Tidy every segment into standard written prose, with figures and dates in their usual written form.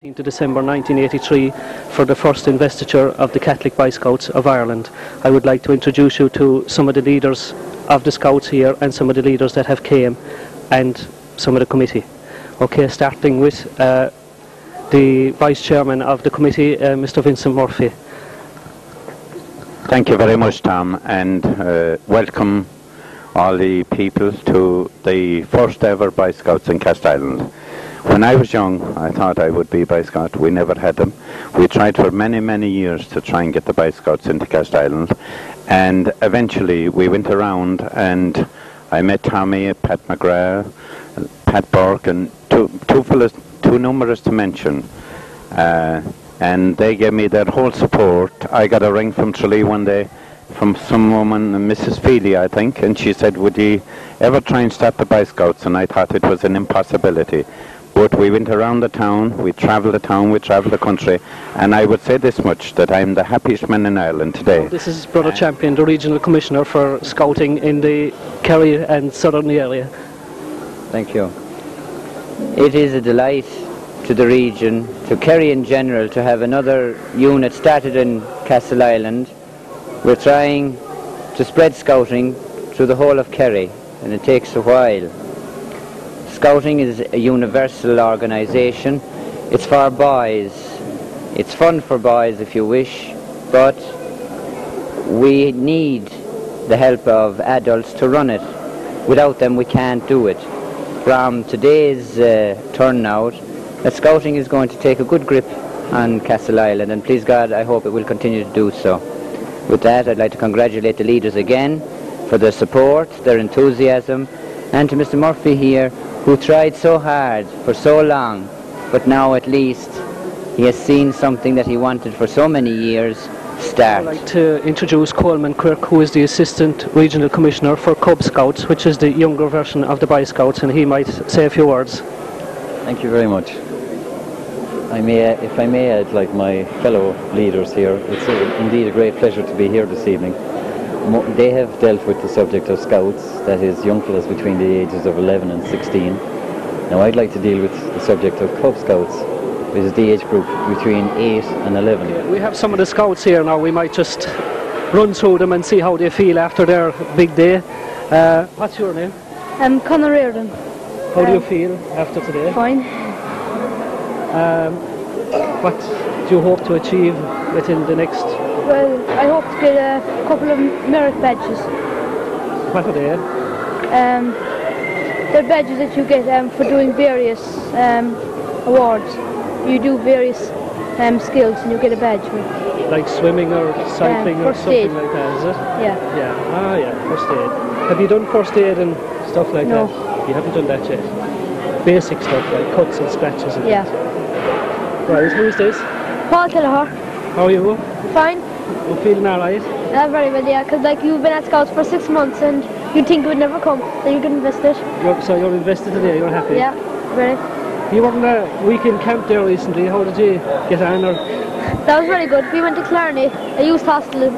To December 1983 for the first investiture of the Catholic Boy Scouts of Ireland. I would like to introduce you to some of the leaders of the Scouts here and some of the leaders that have came and some of the committee. Okay, starting with the Vice Chairman of the committee, Mr. Vincent Massey. Thank you very much, Tom, and welcome all the people to the first ever Boy Scouts in Castleisland. When I was young, I thought I would be Boy Scout. We never had them. We tried for many, many years to try and get the Boy Scouts into Castleisland, and eventually we went around and I met Tommy, Pat McGrath, Pat Burke, and two fellas too numerous to mention, and they gave me their whole support. I got a ring from Tralee one day from some woman, Mrs. Feely, I think, and she said, would you ever try and start the Boy Scouts? And I thought it was an impossibility. But we went around the town, we travelled the town, we travelled the country, and I would say this much, that I'm the happiest man in Ireland today. This is Brother Champion, the Regional Commissioner for Scouting in the Kerry and Southern area. Thank you. It is a delight to the region, to Kerry in general, to have another unit started in Castleisland. We're trying to spread Scouting through the whole of Kerry, and it takes a while. Scouting is a universal organisation. It's for boys. It's fun for boys if you wish, but we need the help of adults to run it. Without them we can't do it. From today's turnout, that Scouting is going to take a good grip on Castleisland, and please God, I hope it will continue to do so. With that, I'd like to congratulate the leaders again for their support, their enthusiasm, and to Mr. Murphy here, who tried so hard for so long, but now at least he has seen something that he wanted for so many years start. I'd like to introduce Coleman Kirk, who is the Assistant Regional Commissioner for Cub Scouts, which is the younger version of the Boy Scouts, and he might say a few words. Thank you very much. If I may add, like my fellow leaders here, it's indeed a great pleasure to be here this evening. They have dealt with the subject of Scouts, that is young fellows between the ages of 11 and 16. Now I'd like to deal with the subject of Cub Scouts, which is the age group between 8 and 11. We have some of the Scouts here now. We might just run through them and see how they feel after their big day. What's your name? I'm Riordan. How do you feel after today? Fine. What do you hope to achieve within the next? Well, I hope to get a couple of merit badges. What are they? They're badges that you get for doing various awards. You do various skills and you get a badge for it. Like swimming or cycling or something aid. like that, is it? Yeah. Yeah. Ah, yeah. First aid. Have you done first aid and stuff like No. that? You haven't done that yet. Basic stuff like cuts and scratches and Yeah. that. Right. Who's this? Paul Kelleher. How are you? Fine. You feeling alright? Very well, yeah, because like you've been at Scouts for 6 months and you'd think it would never come, then you get invested. So you're invested today. You're happy? Yeah, very. You were in a weekend camp there recently. How did you get on? Or? That was very good. We went to Clarny, a youth hostel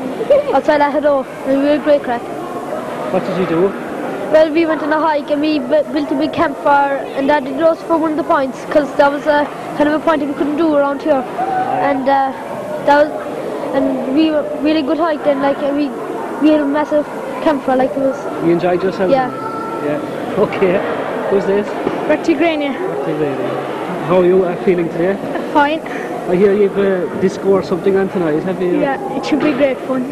outside Ahado, and we had a great crack. What did you do? Well, we went on a hike and we built a big campfire, and that did us for one of the points, because that was a kind of a point that we couldn't do around here. And we were really good hike then, like we had a massive campfire, like it was. You enjoyed yourself? Yeah. Yeah. Okay. Who's this? Bertie Grania. How are you feeling today? Fine. I hear you've a disco or something on tonight, have you? Yeah, it should be great fun.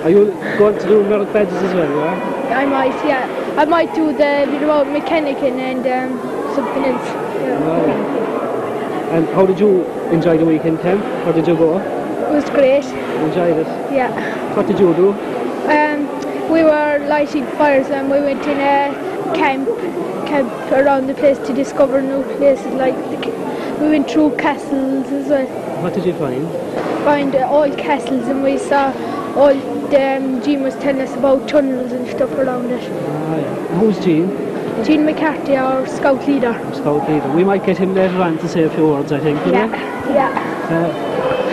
Are you going to do merit badges as well, yeah? I might, yeah. I might do the bit about mechanicking and something else. Yeah. Right. And how did you enjoy the weekend camp? How did you go? It was great. You enjoyed it? Yeah. What did you do? We were lighting fires and we went in a camp around the place to discover new places. Like we went through castles as well. What did you find? Find old castles, and we saw all Jean was telling us about tunnels and stuff around it. Ah, yeah. Who's Jean? Jean McCarthy, our scout leader. Scout leader. We might get him later on to say a few words, I think. Yeah.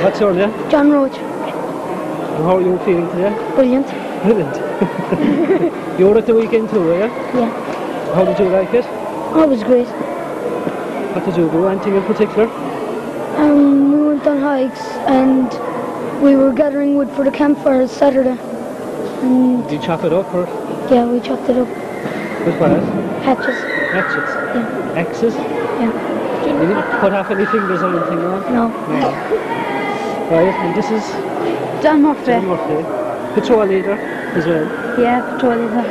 What's your name? John Roach. How are you feeling today? Brilliant. Brilliant. You were at the weekend too, were you? Yeah. How did you like it? Oh, it was great. What did you do? Anything in particular? We went on hikes and we were gathering wood for the campfire Saturday. And Did you chop it up or yeah, we chopped it up. with what? Hatches. Hatchets? Yeah. Axes? Yeah. You didn't cut off any fingers or anything, no? No. Right, and this is John Murphy. John Murphy, patrol leader as well. Yeah, patrol leader.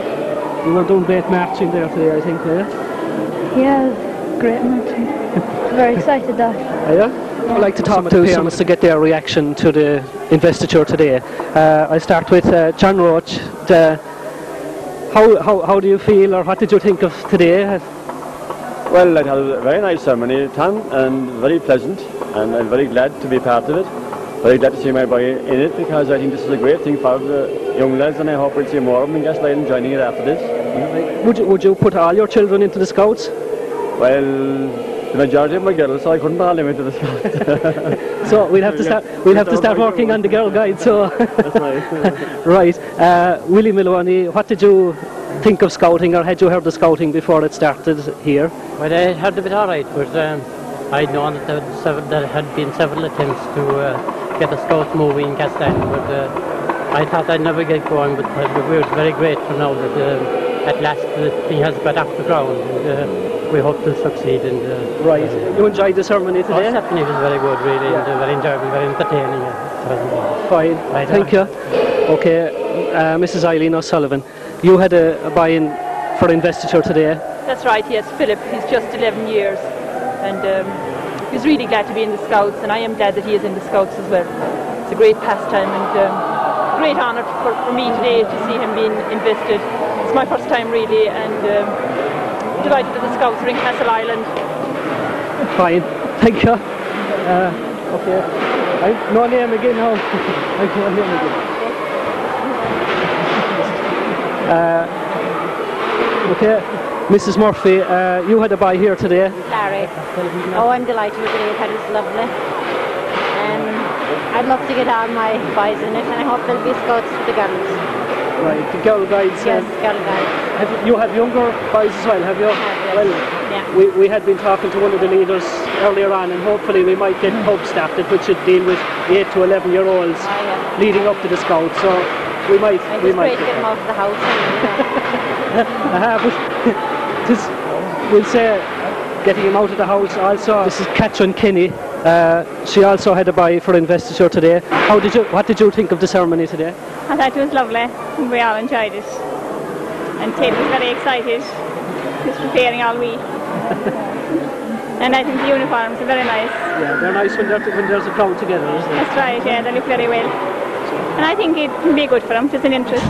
You were doing great marching there today, I think, were you? Yeah, great marching. Very excited that. Are you? I'd like to talk to parents to get their reaction to the investiture today. I'll start with John Roach. How do you feel, or what did you think of today? Well, it had a very nice ceremony, Tom, and very pleasant, and I'm very glad to be part of it. Very glad to see my boy in it, because I think this is a great thing for the young lads, and I hope we'll see more of them in Castleisland joining it after this. Would you put all your children into the Scouts? Well, the majority of my girls, so I couldn't put all them into the Scouts. So we'll have to start working on the girl guide. So that's nice. Right, Willie Maloney, what did you think of scouting, or had you heard of scouting before it started here? Well, I heard of it all right, but I'd known that there had been several attempts to get a scout moving in Castleisland, but I thought I'd never get going, but we were very grateful now that at last the thing has got off the ground, and we hope to succeed. And right, you enjoyed the ceremony today? Oh, certainly it was very good, really, yeah. and very enjoyable, very entertaining. Fine, right, thank you. Okay, Mrs. Eileen O'Sullivan, you had a buy-in for investiture today. That's right, yes, Philip, he's just 11 years, and he's really glad to be in the Scouts, and I am glad that he is in the Scouts as well. It's a great pastime, and a great honour for me today to see him being invested. It's my first time really, and delighted that the Scouts are in Castleisland. Fine, thank you. Okay, no name again now. No name again. Okay, Mrs. Murphy, you had a buy here today. Larry. Oh, I'm delighted with it. It was lovely. I'd love to get all my boys in it, and I hope there'll be Scouts for the girls. Right, the girl guides. Yes, girl guides. You have younger boys as well, have you? Yes. Well, yeah. we had been talking to one of the leaders earlier on, and hopefully we might get pub staff that which should deal with 8 to 11-year-olds leading up to the Scouts. So we might. It's great to get them out of the house. But we'll say getting him out of the house also. This is Catherine Kinney. She also had a buy for investiture today. What did you think of the ceremony today? I thought it was lovely. We all enjoyed it. And Ted was very excited. He was preparing all week. And I think the uniforms are very nice. Yeah, they're nice when there's a crowd together, isn't it? That's right, yeah, they look very well. And I think it can be good for them, just an interest.